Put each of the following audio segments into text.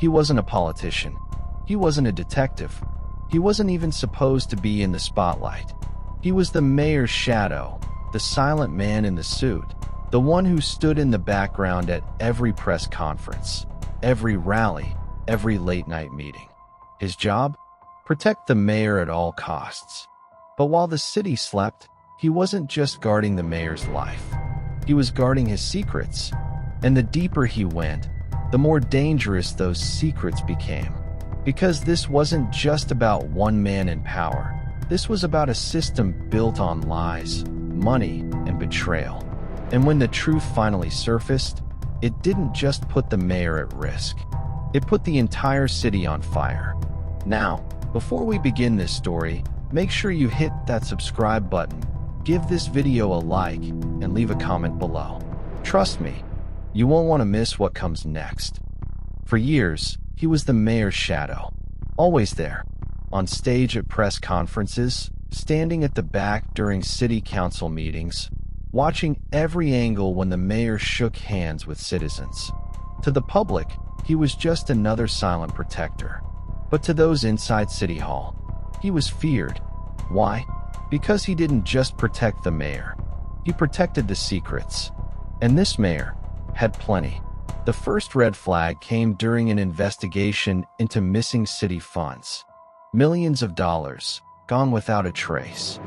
He wasn't a politician. He wasn't a detective. He wasn't even supposed to be in the spotlight. He was the mayor's shadow, the silent man in the suit, the one who stood in the background at every press conference, every rally, every late-night meeting. His job? Protect the mayor at all costs. But while the city slept, he wasn't just guarding the mayor's life. He was guarding his secrets. And the deeper he went, the more dangerous those secrets became. Because this wasn't just about one man in power. This was about a system built on lies, money, and betrayal. And when the truth finally surfaced, it didn't just put the mayor at risk. It put the entire city on fire. Now, before we begin this story, make sure you hit that subscribe button, give this video a like, and leave a comment below. Trust me, you won't want to miss what comes next. For years, he was the mayor's shadow, always there, on stage at press conferences, standing at the back during city council meetings, watching every angle when the mayor shook hands with citizens. To the public, he was just another silent protector. But to those inside City Hall, he was feared. Why? Because he didn't just protect the mayor. He protected the secrets. And this mayor had plenty. The first red flag came during an investigation into missing city funds. Millions of dollars, gone without a trace.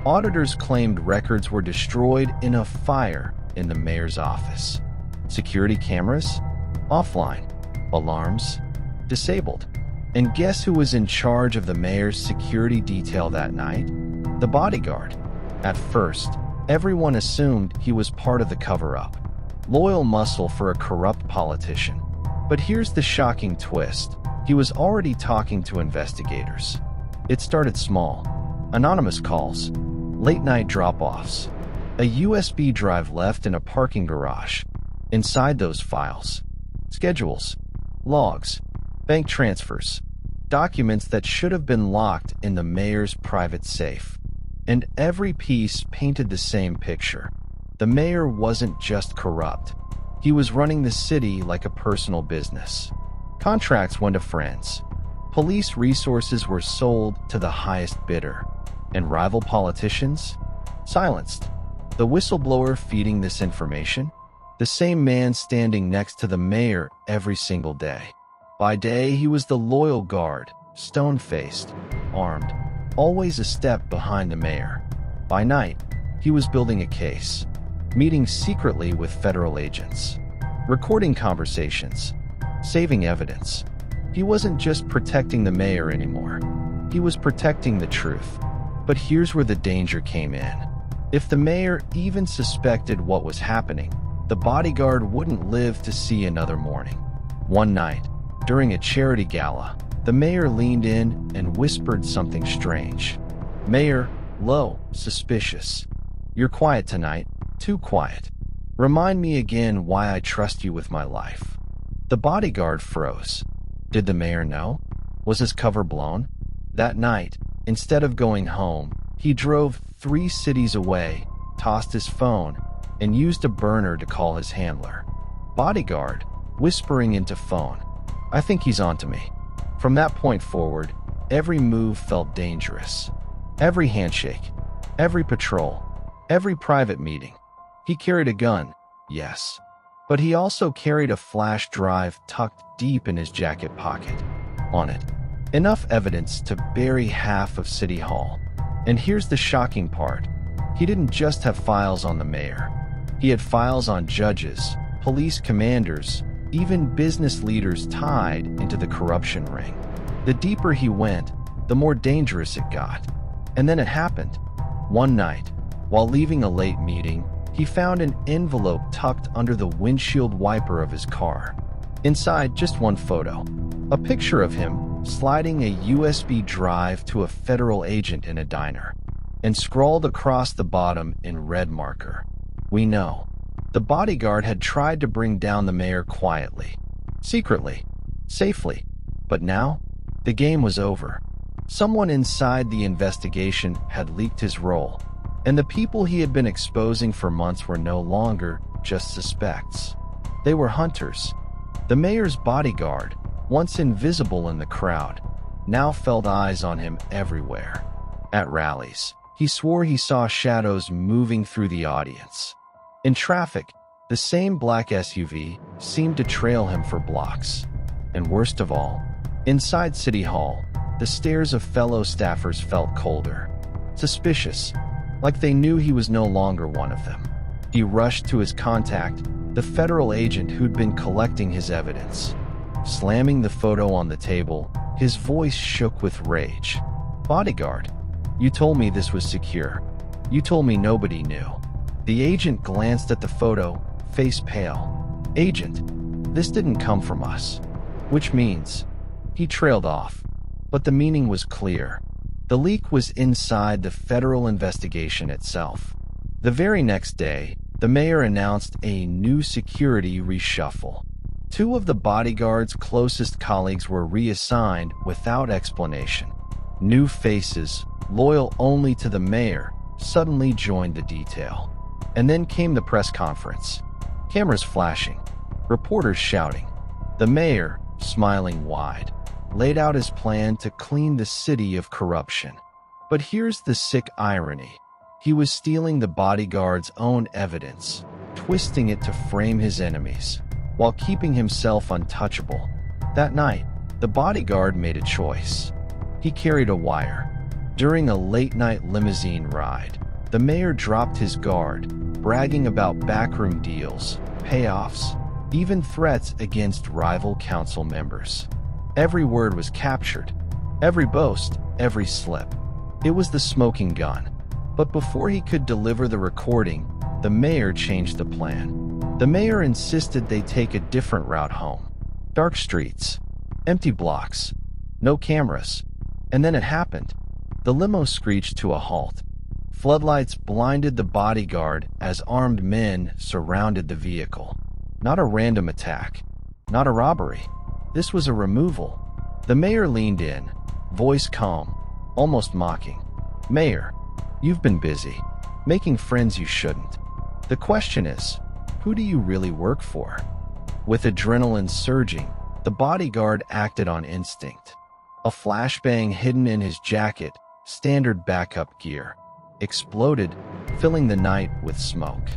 Auditors claimed records were destroyed in a fire in the mayor's office. Security cameras? Offline. Alarms? Disabled. And guess who was in charge of the mayor's security detail that night? The bodyguard. At first, everyone assumed he was part of the cover-up. Loyal muscle for a corrupt politician. But here's the shocking twist. He was already talking to investigators. It started small. Anonymous calls. Late-night drop-offs. A USB drive left in a parking garage. Inside those files. Schedules. Logs. Bank transfers. Documents that should have been locked in the mayor's private safe. And every piece painted the same picture. The mayor wasn't just corrupt. He was running the city like a personal business. Contracts went to friends. Police resources were sold to the highest bidder. And rival politicians? Silenced. The whistleblower feeding this information? The same man standing next to the mayor every single day. By day, he was the loyal guard, stone-faced, armed, always a step behind the mayor. By night, he was building a case. Meeting secretly with federal agents, recording conversations, saving evidence. He wasn't just protecting the mayor anymore. He was protecting the truth. But here's where the danger came in. If the mayor even suspected what was happening, the bodyguard wouldn't live to see another morning. One night, during a charity gala, the mayor leaned in and whispered something strange. "Mayor, low, suspicious. You're quiet tonight. Too quiet. Remind me again why I trust you with my life." The bodyguard froze. Did the mayor know? Was his cover blown? That night, instead of going home, he drove 3 cities away, tossed his phone, and used a burner to call his handler. Bodyguard, whispering into phone, "I think he's onto me." From that point forward, every move felt dangerous. Every handshake, every patrol, every private meeting. He carried a gun, yes, but he also carried a flash drive tucked deep in his jacket pocket. On it, enough evidence to bury half of City Hall. And here's the shocking part. He didn't just have files on the mayor. He had files on judges, police commanders, even business leaders tied into the corruption ring. The deeper he went, the more dangerous it got. And then it happened. One night, while leaving a late meeting, he found an envelope tucked under the windshield wiper of his car. Inside, just one photo. A picture of him sliding a USB drive to a federal agent in a diner. And scrawled across the bottom in red marker, "We know." The bodyguard had tried to bring down the mayor quietly, secretly, safely. But now, the game was over. Someone inside the investigation had leaked his role. And the people he had been exposing for months were no longer just suspects. They were hunters. The mayor's bodyguard, once invisible in the crowd, now felt eyes on him everywhere. At rallies, he swore he saw shadows moving through the audience. In traffic, the same black SUV seemed to trail him for blocks. And worst of all, inside City Hall, the stares of fellow staffers felt colder, suspicious, like they knew he was no longer one of them. He rushed to his contact, the federal agent who'd been collecting his evidence. Slamming the photo on the table, his voice shook with rage. "Bodyguard, you told me this was secure. You told me nobody knew." The agent glanced at the photo, face pale. "Agent, this didn't come from us." Which means, he trailed off. But the meaning was clear. The leak was inside the federal investigation itself. The very next day, the mayor announced a new security reshuffle. Two of the bodyguard's closest colleagues were reassigned without explanation. New faces, loyal only to the mayor, suddenly joined the detail. And then came the press conference. Cameras flashing, reporters shouting. The mayor, smiling wide, laid out his plan to clean the city of corruption. But here's the sick irony. He was stealing the bodyguard's own evidence, twisting it to frame his enemies, while keeping himself untouchable. That night, the bodyguard made a choice. He carried a wire. During a late-night limousine ride, the mayor dropped his guard, bragging about backroom deals, payoffs, even threats against rival council members. Every word was captured, every boast, every slip. It was the smoking gun. But before he could deliver the recording, the mayor changed the plan. The mayor insisted they take a different route home. Dark streets, empty blocks, no cameras. And then it happened. The limo screeched to a halt. Floodlights blinded the bodyguard as armed men surrounded the vehicle. Not a random attack, not a robbery. This was a removal. The mayor leaned in, voice calm, almost mocking. "Mayor, you've been busy, making friends you shouldn't. The question is, who do you really work for?" With adrenaline surging, the bodyguard acted on instinct. A flashbang hidden in his jacket, standard backup gear, exploded, filling the night with smoke.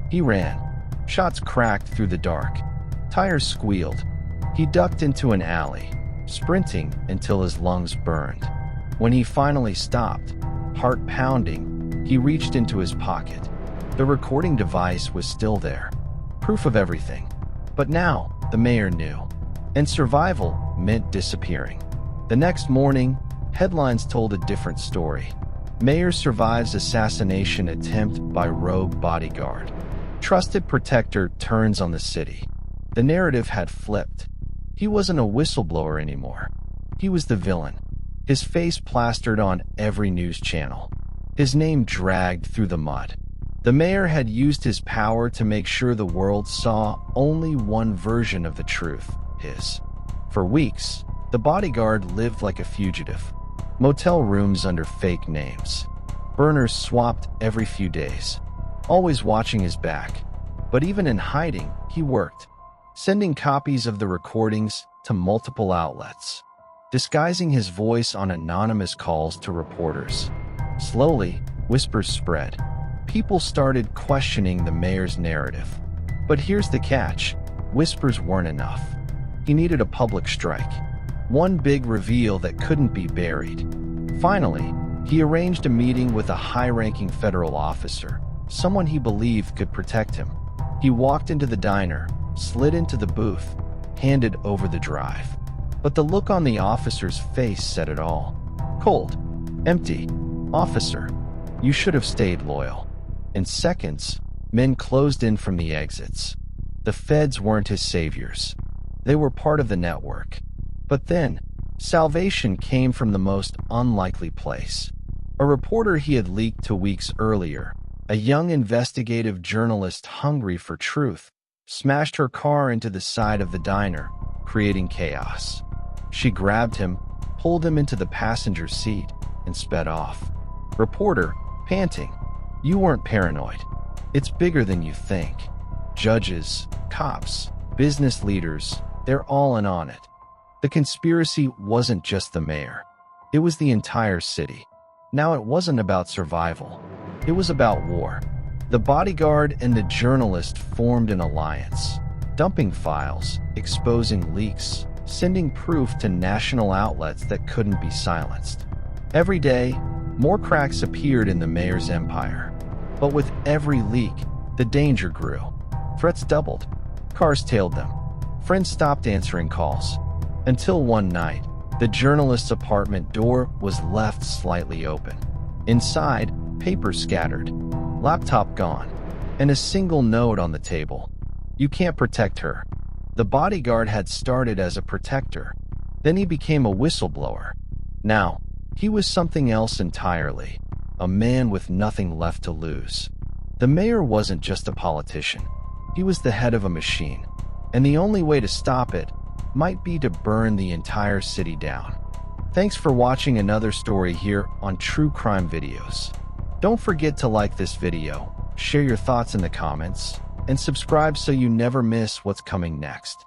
He ran. Shots cracked through the dark. Tires squealed. He ducked into an alley, sprinting until his lungs burned. When he finally stopped, heart pounding, he reached into his pocket. The recording device was still there, proof of everything. But now, the mayor knew. And survival meant disappearing. The next morning, headlines told a different story. Mayor survives assassination attempt by rogue bodyguard. Trusted protector turns on the city. The narrative had flipped. He wasn't a whistleblower anymore. He was the villain. His face plastered on every news channel. His name dragged through the mud. The mayor had used his power to make sure the world saw only one version of the truth, his. For weeks, the bodyguard lived like a fugitive. Motel rooms under fake names. Burners swapped every few days, always watching his back. But even in hiding, he worked, sending copies of the recordings to multiple outlets, disguising his voice on anonymous calls to reporters. Slowly, whispers spread. People started questioning the mayor's narrative. But here's the catch. Whispers weren't enough. He needed a public strike. One big reveal that couldn't be buried. Finally, he arranged a meeting with a high-ranking federal officer, someone he believed could protect him. He walked into the diner, slid into the booth, handed over the drive. But the look on the officer's face said it all. Cold. Empty. "Officer, you should have stayed loyal." In seconds, men closed in from the exits. The feds weren't his saviors. They were part of the network. But then, salvation came from the most unlikely place. A reporter he had leaked to weeks earlier, a young investigative journalist hungry for truth, smashed her car into the side of the diner, creating chaos. She grabbed him, pulled him into the passenger seat, and sped off. Reporter, panting, "You weren't paranoid. It's bigger than you think. Judges, cops, business leaders, they're all in on it." The conspiracy wasn't just the mayor. It was the entire city. Now it wasn't about survival. It was about war. The bodyguard and the journalist formed an alliance, dumping files, exposing leaks, sending proof to national outlets that couldn't be silenced. Every day, more cracks appeared in the mayor's empire. But with every leak, the danger grew. Threats doubled. Cars tailed them. Friends stopped answering calls. Until one night, the journalist's apartment door was left slightly open. Inside, papers scattered, laptop gone, and a single note on the table. You can't protect her. The bodyguard had started as a protector. Then he became a whistleblower. Now, he was something else entirely. A man with nothing left to lose. The mayor wasn't just a politician. He was the head of a machine. And the only way to stop it might be to burn the entire city down. Thanks for watching another story here on True Crime Videos. Don't forget to like this video, share your thoughts in the comments, and subscribe so you never miss what's coming next.